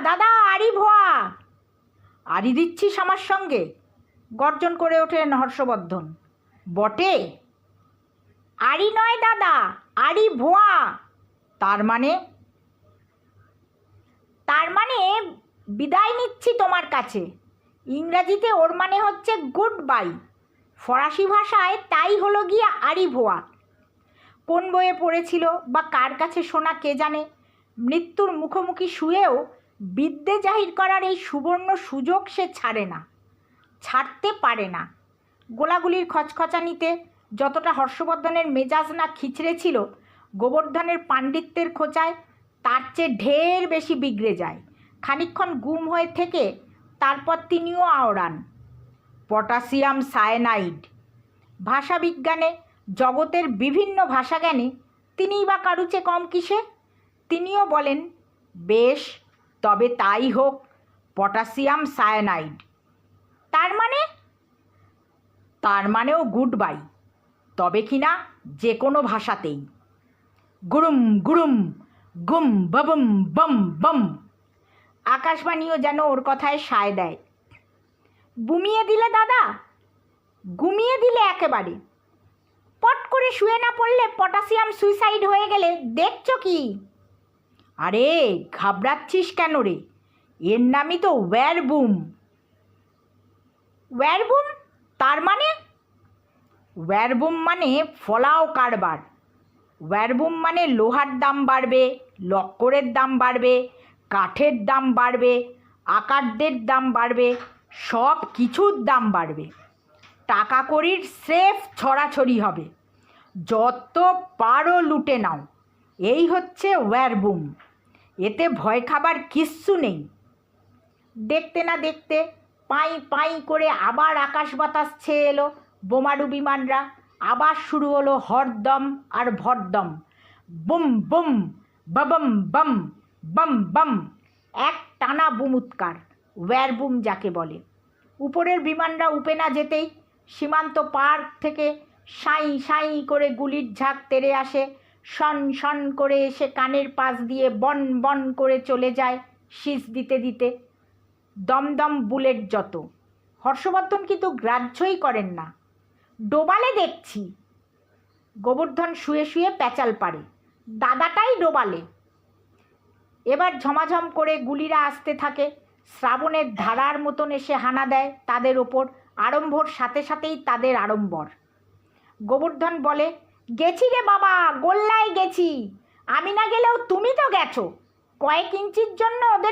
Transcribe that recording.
দাদা আড়ি ভোয়া। আড়ি দিচ্ছিস আমার সঙ্গে? গর্জন করে ওঠেন হর্ষবর্ধন। বটে? আড়ি নয় দাদা, আড়ি ভোয়া। তার মানে? তার মানে বিদায় নিচ্ছি তোমার কাছে। ইংরাজিতে ওর মানে হচ্ছে গুড বাই, ফরাসি ভাষায় তাই হলো গিয়ে আড়ি ভোয়া। কোন বইয়ে পড়েছিল বা কার কাছে শোনা কে জানে, মৃত্যুর মুখোমুখি শুয়েও বিদ্যে জাহির করার এই সুবর্ণ সুযোগ সে ছাড়ে না, ছাড়তে পারে না। গোলাগুলির খচখচানিতে যতটা হর্ষবর্ধনের মেজাজ না খিচড়ে ছিল, গোবর্ধনের পাণ্ডিত্যের খোঁচায় তার চেয়ে ঢের বেশি বিগড়ে যায়। খানিকক্ষণ গুম হয়ে থেকে তারপর তিনিও আওড়ান, পটাশিয়াম সায়ানাইড। ভাষাবিজ্ঞানে, জগতের বিভিন্ন ভাষাজ্ঞানে তিনিই বা কারুচে কম কিসে? তিনিও বলেন, বেশ তবে তাই হোক, পটাশিয়াম সায়ানাইড। তার মানে? তার মানেও গুড বাই, তবে কি না যে কোনো ভাষাতেই। গুরুম গুরুম গুম বাবুম বম বম। আকাশবাণীও যেন ওর কথায় সায় দেয়। বুমিয়ে দিলে দাদা, গুমিয়ে দিলে একেবারে। পট করে শুয়ে না পড়লে পটাশিয়াম সুইসাইড হয়ে গেলে দেখছো কি? আরে ঘাবড়াচ্ছিস কেন রে? এর নামই তো ওয়্যারবুম। ওয়্যারবুম তার মানে? ওয়্যারবুম মানে ফলাও কারবার। ওয়্যারবুম মানে লোহার দাম বাড়বে, লক্করের দাম বাড়বে, কাঠের দাম বাড়বে, আকারদের দাম বাড়বে, সব কিছুর দাম বাড়বে। টাকা কড়ির স্রেফ ছড়াছড়ি হবে। যত পারো লুটে নাও, এই হচ্ছে ওয়্যারবুম। এতে ভয় খাবার কিচ্ছু নেই। দেখতে না দেখতে পাই পাই করে আবার আকাশ বাতাস ছেয়ে এলো বোমারু বিমানরা। আবার শুরু হলো হরদম আর ভরদম, বুম বুম বাবম বম বম বম। এক টানা বুমুৎকার, ওয়্যারবুম যাকে বলে। উপরের বিমানরা উপে না যেতেই সীমান্ত পার থেকে সাঁই সাঁই করে গুলির ঝাঁক তেড়ে আসে, শন শন করে এসে কানের পাশ দিয়ে বন বন করে চলে যায় শীষ দিতে দিতে। দমদম বুলেট যত। হর্ষবর্ধন কিন্তু গ্রাহ্যই করেন না। ডোবালে দেখছি। গোবর্ধন শুয়ে শুয়ে প্যাচাল পারে, দাদাটাই ডোবালে। এবার ঝমাঝম করে গুলিরা আসতে থাকে, শ্রাবণের ধারার মতন এসে হানা দেয় তাদের ওপর। আড়ম্বর সাথে সাথেই তাদের আড়ম্বর। গোবর্ধন বলে, গেছি রে বাবা, গোল্লায় গেছি। আমি না গেলেও তুমি তো গেছো। কয়েক ইঞ্চির জন্য ওদের